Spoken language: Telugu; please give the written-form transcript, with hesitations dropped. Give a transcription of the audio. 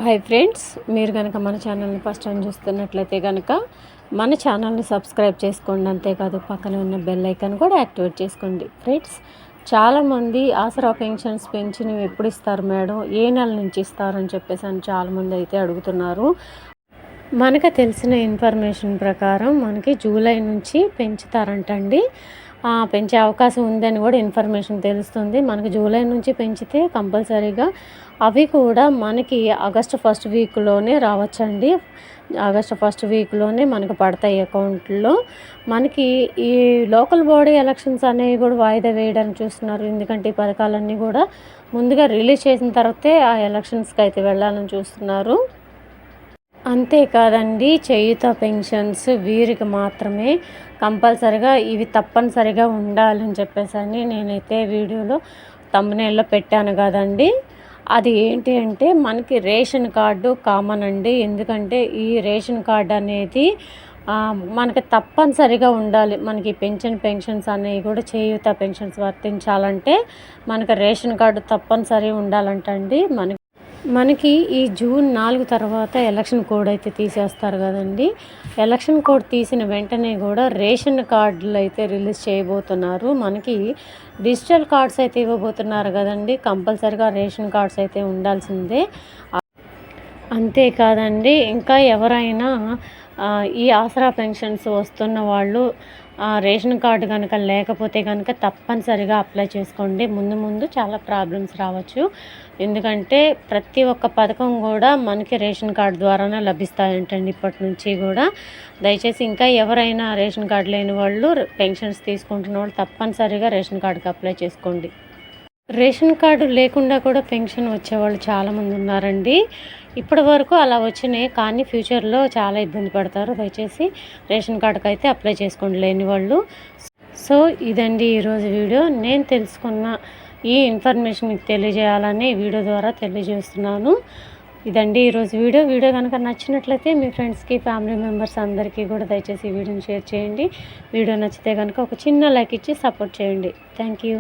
హాయ్ ఫ్రెండ్స్, మీరు కనుక మన ఛానల్ని ఫస్ట్ టైం చూస్తున్నట్లయితే కనుక మన ఛానల్ని సబ్స్క్రైబ్ చేసుకోండి. అంతేకాదు పక్కన ఉన్న బెల్ ఐకాన్ కూడా యాక్టివేట్ చేసుకోండి. ఫ్రెండ్స్, చాలామంది ఆసరా పెన్షన్స్ పెంచినవి ఎప్పుడు ఇస్తారు మేడం, ఏ నెల నుంచి ఇస్తారని చెప్పేసి అని చాలామంది అయితే అడుగుతున్నారు. మనకు తెలిసిన ఇన్ఫర్మేషన్ ప్రకారం మనకి జూలై నుంచి పెంచుతారంటండి. పెంచే అవకాశం ఉందని కూడా ఇన్ఫర్మేషన్ తెలుస్తుంది. మనకి జూలై నుంచి పెంచితే కంపల్సరీగా అవి కూడా మనకి ఆగస్టు ఫస్ట్ వీక్లోనే రావచ్చండి. ఆగస్టు ఫస్ట్ వీక్లోనే మనకు పడతాయి అకౌంట్లో. మనకి ఈ లోకల్ బాడీ ఎలక్షన్స్ అనేవి కూడా వాయిదా వేయడానికి చూస్తున్నారు. ఎందుకంటే ఈ పథకాలన్నీ కూడా ముందుగా రిలీజ్ చేసిన తర్వాతే ఆ ఎలక్షన్స్కి అయితే వెళ్ళాలని చూస్తున్నారు. అంతేకాదండి, చేయూత పెన్షన్స్ వీరికి మాత్రమే కంపల్సరిగా ఇవి తప్పనిసరిగా ఉండాలని చెప్పేసి అని నేనైతే వీడియోలో థంబ్నెయిల్లో పెట్టాను కదండి. అది ఏంటి అంటే మనకి రేషన్ కార్డు కామన్ అండి. ఎందుకంటే ఈ రేషన్ కార్డు అనేది మనకి తప్పనిసరిగా ఉండాలి. మనకి పెన్షన్స్ అనేవి కూడా చేయూత పెన్షన్స్ వర్తించాలంటే మనకి రేషన్ కార్డు తప్పనిసరి ఉండాలంటండి. మనకి ఈ జూన్ 4 తర్వాత ఎలక్షన్ కోడ్ అయితే తీసేస్తారు కదండి. ఎలక్షన్ కోడ్ తీసిన వెంటనే కూడా రేషన్ కార్డులు అయితే రిలీజ్ చేయబోతున్నారు. మనకి డిజిటల్ కార్డ్స్ అయితే ఇవ్వబోతున్నారు కదండి. కంపల్సరిగా రేషన్ కార్డ్స్ అయితే ఉండాల్సిందే. అంతేకాదండి, ఇంకా ఎవరైనా ఈ ఆసరా పెన్షన్స్ వస్తున్న వాళ్ళు రేషన్ కార్డు కనుక లేకపోతే కనుక తప్పనిసరిగా అప్లై చేసుకోండి. ముందు చాలా ప్రాబ్లమ్స్ రావచ్చు. ఎందుకంటే ప్రతి ఒక్క పథకం కూడా మనకి రేషన్ కార్డు ద్వారానే లభిస్తాయంటండి ఇప్పటి నుంచి కూడా. దయచేసి ఇంకా ఎవరైనా రేషన్ కార్డు లేని వాళ్ళు, పెన్షన్స్ తీసుకుంటున్న వాళ్ళు తప్పనిసరిగా రేషన్ కార్డుకి అప్లై చేసుకోండి. రేషన్ కార్డు లేకుండా కూడా పెన్షన్ వచ్చేవాళ్ళు చాలామంది ఉన్నారండి. ఇప్పటి వరకు అలా వచ్చినాయి, కానీ ఫ్యూచర్లో చాలా ఇబ్బంది పడతారు. దయచేసి రేషన్ కార్డుకి అయితే అప్లై చేసుకోండి లేని వాళ్ళు. సో ఇదండి ఈరోజు వీడియో. నేను తెలుసుకున్న ఈ ఇన్ఫర్మేషన్ మీకు తెలియజేయాలని వీడియో ద్వారా తెలియజేస్తున్నాను. ఇదండి ఈరోజు వీడియో కనుక నచ్చినట్లయితే మీ ఫ్రెండ్స్కి, ఫ్యామిలీ మెంబర్స్ అందరికీ కూడా దయచేసి ఈ వీడియోని షేర్ చేయండి. వీడియో నచ్చితే కనుక ఒక చిన్న లైక్ ఇచ్చి సపోర్ట్ చేయండి. Thank you.